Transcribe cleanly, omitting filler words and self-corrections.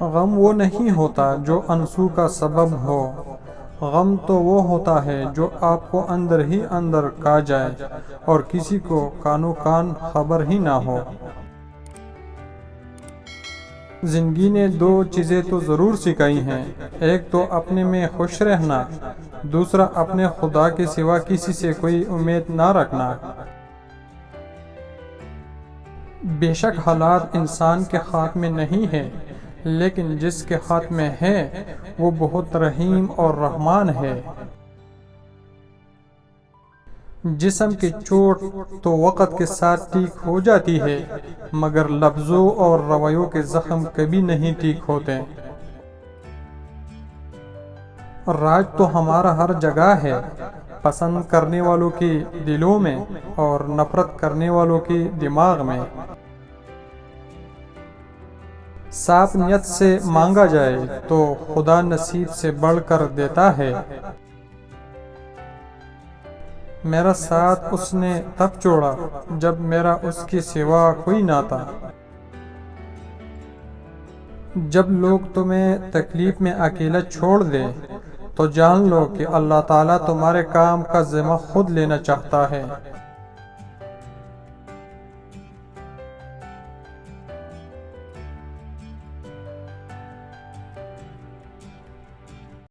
غم وہ نہیں ہوتا جو انسو کا سبب ہو، غم تو وہ ہوتا ہے جو آپ کو اندر ہی اندر کھا جائے اور کسی کو کانو کان خبر ہی نہ ہو۔ زندگی نے دو چیزیں تو ضرور سکھائی ہیں، ایک تو اپنے میں خوش رہنا، دوسرا اپنے خدا کے سوا کسی سے کوئی امید نہ رکھنا۔ بے شک حالات انسان کے ہاتھ میں نہیں ہے، لیکن جس کے ہاتھ میں ہے وہ بہت رحیم اور رحمان ہے۔ جسم کی چوٹ تو وقت کے ساتھ ٹھیک ہو جاتی ہے، مگر لفظوں اور رویوں کے زخم کبھی نہیں ٹھیک ہوتے۔ راج تو ہمارا ہر جگہ ہے، پسند کرنے والوں کے دلوں میں اور نفرت کرنے والوں کے دماغ میں۔ صاف نیت سے مانگا جائے تو خدا نصیب سے بڑھ کر دیتا ہے۔ میرا ساتھ اس نے تب چھوڑا جب میرا اس کے سوا کوئی نہ تھا۔ جب لوگ تمہیں تکلیف میں اکیلا چھوڑ دے تو جان لو کہ اللہ تعالیٰ تمہارے کام کا ذمہ خود لینا چاہتا ہے۔